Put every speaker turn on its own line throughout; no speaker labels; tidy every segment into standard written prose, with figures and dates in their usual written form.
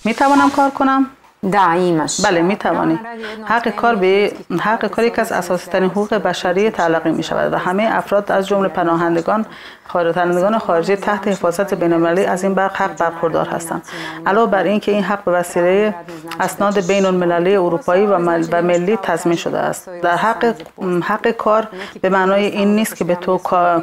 می توانم کار کنم؟
Da, imaš.
بله می توانی. حق کار یک از اساسی ترین حقوق بشری تلقی می شود و همه افراد از جمله پناهندگان خارجی تحت حفاظت بین‌المللی از این حق برخوردار هستند. علاوه بر این که این حق به وسیله اسناد بین‌المللی اروپایی و ملی تضمین شده است. در حق کار به معنای این نیست که به تو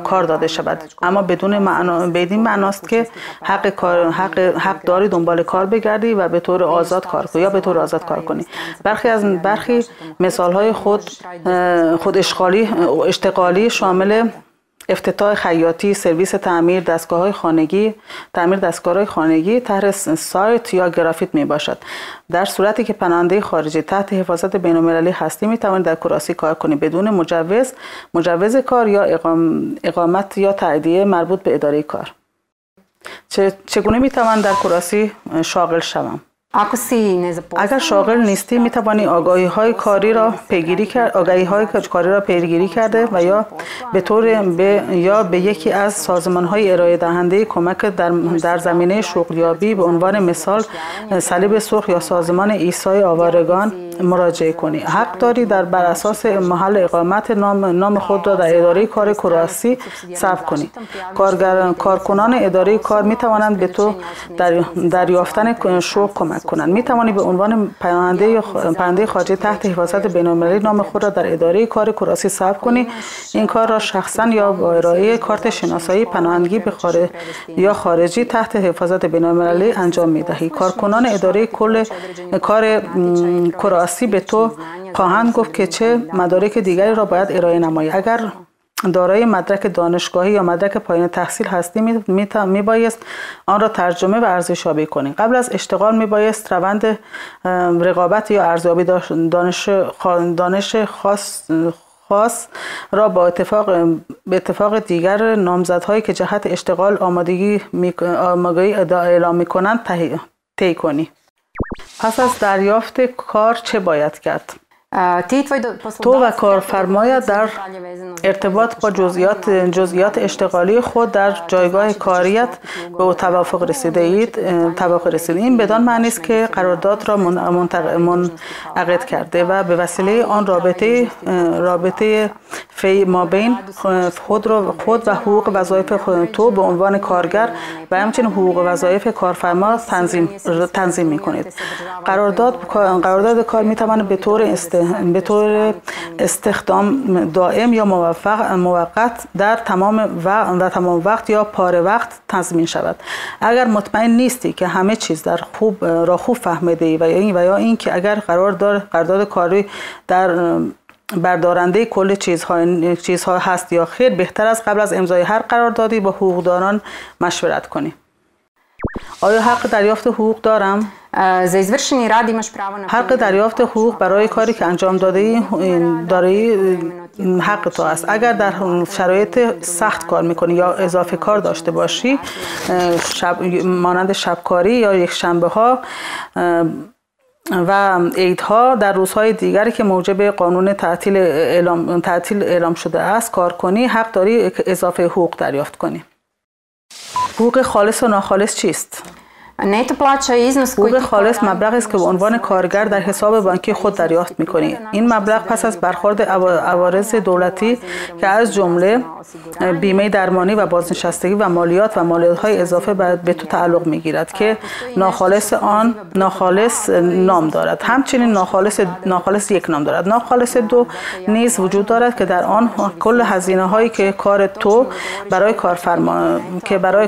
کار داده شود، اما بدین معناست که حق داری دنبال کار بگردی و به طور آزاد کار کنی یا به طور آزاد کار کنی. برخی مثال‌های خود اشتغالی شامل افتتاح خیاطی، سرویس تعمیر دستگاه‌های خانگی، طرح سایت یا گرافیت میباشد. در صورتی که پناهنده خارجی تحت حفاظت بین‌المللی هستی میتوانید در کراسی کار کنید بدون مجوز کار یا اقامت یا تاییدیه مربوط به اداره کار. چگونه میتوان در کراسی شاغل شوم؟ اگر شاغل نیستی میتوانی آگاهی‌های کاری را پیگیری کرده و یا به یکی از سازمان‌های ارائه دهنده کمک در زمینه شغلیابی به عنوان مثال صلیب سرخ یا سازمان ایسای آوارگان مراجعه کنی. حق داری بر اساس محل اقامت نام خود را در اداره کار کراسی ثبت کنی. کارکنان اداره کار میتوانند به تو در یافتن شغل کمک کنند. می توانی به عنوان پناهنده خارجی تحت حفاظت بین‌المللی نام خود را در اداره کار کراسی ثبت کنی. این کار را شخصا یا با ارائه کارت شناسایی پناهندگی یا خارجی تحت حفاظت بین‌المللی انجام می دهی. کارکنان اداره کار کراسی به تو خواهند گفت که چه مدارک دیگری را باید ارائه نمایی. اگر دارای مدرک دانشگاهی یا مدرک پایان تحصیل هستی میبایست آن را ترجمه و ارزشیابی کنید. قبل از اشتغال میبایست روند رقابت یا ارزیابی دانش خاص را با اتفاق دیگر نامزدهایی که جهت اشتغال آمادگی اعلام میکنند طی کنی. پس از دریافت کار چه باید کرد؟ تو و کارفرمایت در ارتباط با جزئیات اشتغالی خود در جایگاه کاریت به توافق رسیدید. این بدان معنی است که قرارداد را منعقد کرده و به وسیله آن رابطه مابین خود و حقوق وظایف تو به عنوان کارگر و همچنین حقوق و وظایف کارفرما تنظیم می‌کنید. قرارداد کار می‌تواند به طور استخدام دائم یا موقت در تمام وقت یا پاره وقت تضمین شود. اگر مطمئن نیستی که همه چیز را خوب فهمیده ای و یا این که اگر قرارداد کاری در بردارنده کل چیزها هست یا خیر، بهتر است قبل از امضای هر قراردادی با حقوقدانان مشورت کنی. آیا حق دریافت حقوق دارم؟ حق دریافت حقوق برای کاری که انجام داری حق تو است. اگر در شرایط سخت کار میکنی یا اضافه کار داشته باشی، مانند شبکاری یا یک شنبه ها و عیدها در روزهای دیگری که موجب قانون تعطیل اعلام شده است کار کنی، حق داری اضافه حقوق دریافت کنی. حقوق خالص و ناخالص چیست؟ حقوق خالص مبلغی است که به عنوان کارگر در حساب بانکی خود دریافت می‌کنی. این مبلغ پس از برخورد عوارض دولتی که از جمله بیمه درمانی و بازنشستگی و مالیات‌های اضافه به تو تعلق می‌گیرد که ناخالص نام دارد. همچنین ناخالص یک نام دارد. ناخالص دو نیز وجود دارد که در آن کل هزینه‌هایی که کار تو برای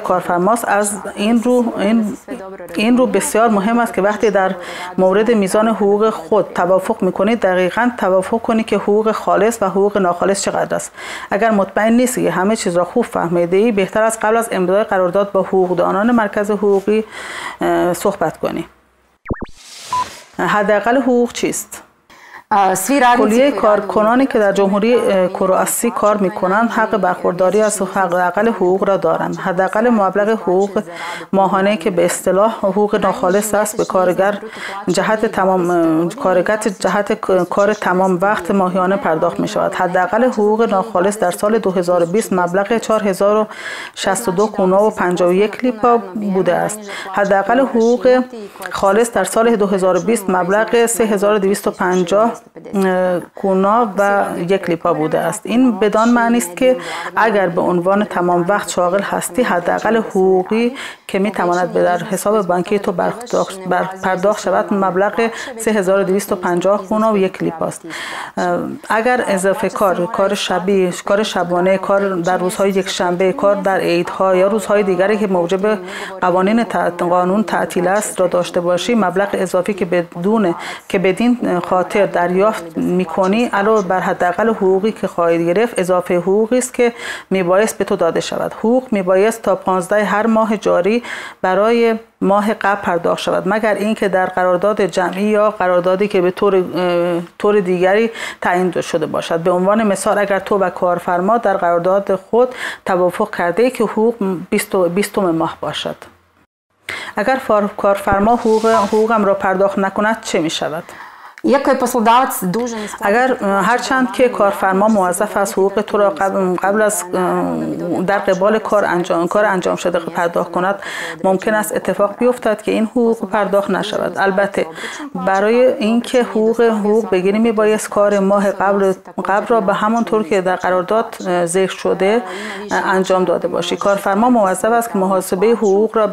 کارفرماست. از این رو بسیار مهم است که وقتی در مورد میزان حقوق خود توافق میکنید دقیقاً توافق کنید که حقوق خالص و حقوق ناخالص چقدر است. اگر مطمئن نیستی که همه چیز را خوب فهمیده ای، بهتر است قبل از امضای قرارداد با حقوقدانان مرکز حقوقی صحبت کنی. حداقل حقوق چیست؟ کلیه کارکنانی که در جمهوری کرواسی کار میکنند حق برخورداری از حداقل حقوق را دارند. حداقل مبلغ حقوق ماهانه که به اصطلاح حقوق ناخالص است به کارگر جهت کار تمام وقت ماهیانه پرداخت می شود. حداقل حقوق ناخالص در سال 2020 مبلغ 4062 کرونا و 51 لیپا بوده است. حداقل حقوق خالص در سال 2020 مبلغ 3250 کرونا و 1 لیپا بوده است. این بدان معنی است که اگر به عنوان تمام وقت شاغل هستی حداقل حقوقی که می تواند به در حساب بانکی تو پرداخت شود مبلغ 3250 کرونا و 1 لیپا است. اگر اضافه کار شبی، کار شبانه، کار در روزهای یکشنبه، کار در عیدها یا روزهای دیگری که موجب قانون تعطیل است را داشته باشی مبلغ اضافی که بدین خاطر دریافت میکنی علاوه بر حداقل حقوقی که خواهی گرفت اضافه حقوقی است که میبایست به تو داده شود. حقوق میبایست تا 15 هر ماه جاری برای ماه قبل پرداخت شود مگر اینکه در قرارداد جمعی یا قراردادی که به طور دیگری تعیین شده باشد. به عنوان مثال اگر تو و کارفرما در قرارداد خود توافق کرده که حقوق 20 ماه باشد. اگر کارفرما حقوقم را پرداخت نکند چه می شود؟ اگر هرچند که کارفرما موظف است حقوق تو را قبل از در قبال کار انجام شده پرداخت کند ممکن است اتفاق بیفتد که این حقوق پرداخت نشود. البته برای اینکه حقوق بگیری میبایست کار ماه قبل را به همون طور که در قرارداد ذکر شده انجام داده باشی. کارفرما موظف است که محاسبه حقوق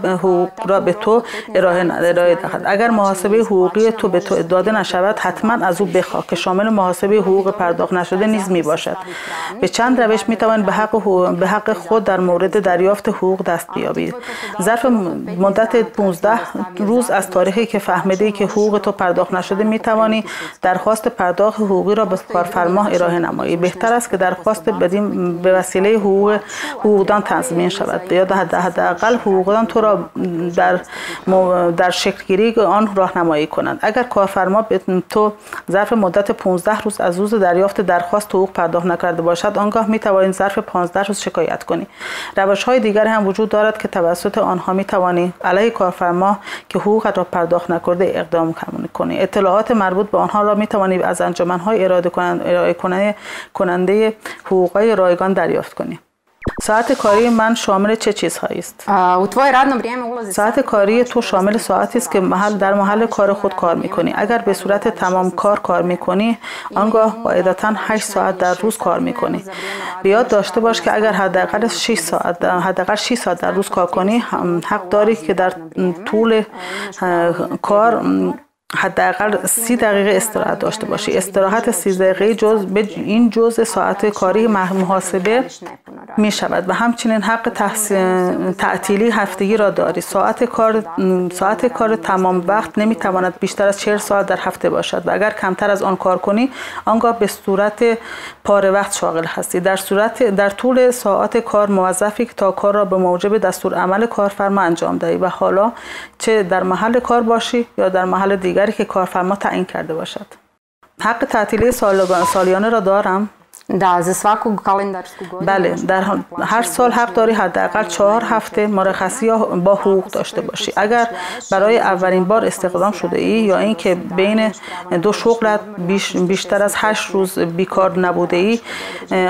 را به تو ارائه دهد. اگر محاسبه حقوقی تو به تو داده نشود حتما از او بخواه که شامل محاسبه حقوق پرداخت نشده نیز می باشد. به چند روش می توانید به حق خود در مورد دریافت حقوق دست بیابید. ظرف مدت 15 روز از تاریخی که فهمیدی که حقوق تو پرداخت نشده می توانی درخواست پرداخت حقوقی را به کارفرما ارائه نمایی. بهتر است که درخواست بدین به وسیله حقوقدان تضمین شود یا حداقل حقوقدان تو را در شکل گیری آن راهنمایی کنند. اگر کارفرما تو ظرف مدت 15 روز از روز دریافت درخواست حقوق پرداخت نکرده باشد آنگاه می توانید ظرف 15 روز شکایت کنی. روش‌های دیگر هم وجود دارد که توسط آنها می توانی علیه کارفرما که حقوقت را پرداخت نکرده اقدام کنی. اطلاعات مربوط به آنها را می توانی از انجمن‌های ارائه کننده حقوق‌های رایگان دریافت کنی. ساعت کاری من شامل چه چیزهایی است؟ ساعت کاری تو شامل ساعتی است که در محل کار خود کار میکنی. اگر به صورت تمام کار میکنی آنگاه قاعدتاً 8 ساعت در روز کار میکنی. بیاد داشته باش که اگر حداقل 6 ساعت در روز کار کنی حق داری که در طول کار حداقل 30 دقیقه استراحت داشته باشی. استراحت 30 دقیقه این جزء ساعت کاری محاسبه می شود و همچنین حق تعطیلی هفتگی را داری. ساعت کار تمام وقت نمی تواند بیشتر از 40 ساعت در هفته باشد و اگر کمتر از آن کار کنی آنگاه به صورت پاره وقت شاغل هستی. در طول ساعت کار موظفی که تا کار را به موجب دستور عمل کارفرما انجام دهی و حالا چه در محل کار باشی یا در محل دیگری که کارفرما تعیین کرده باشد. حق تعطیلی سالیانه را دارم؟ بله، در هر سال حق داری حداقل 4 هفته مرخصی با حقوق داشته باشی. اگر برای اولین بار استخدام شده ای یا اینکه بین 2 شغلت بیشتر از 8 روز بیکار نبوده ای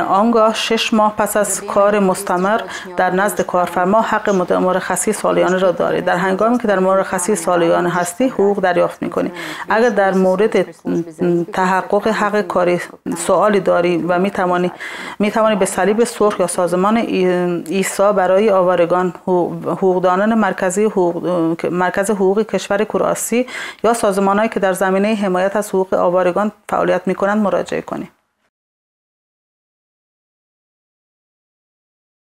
آنگاه 6 ماه پس از کار مستمر در نزد کارفرما حق مرخصی سالیانه را داری. در هنگامی که در مرخصی سالیانه هستی حقوق دریافت می‌کنی. اگر در مورد تحقق حق کاری سوالی داری و می توانی به صلیب سرخ یا سازمان ایسا برای آوارگان حقوقدانان مرکز حقوق کشور کرواسی یا سازمانهایی که در زمینه حمایت از حقوق آوارگان فعالیت می کنند مراجعه کنی.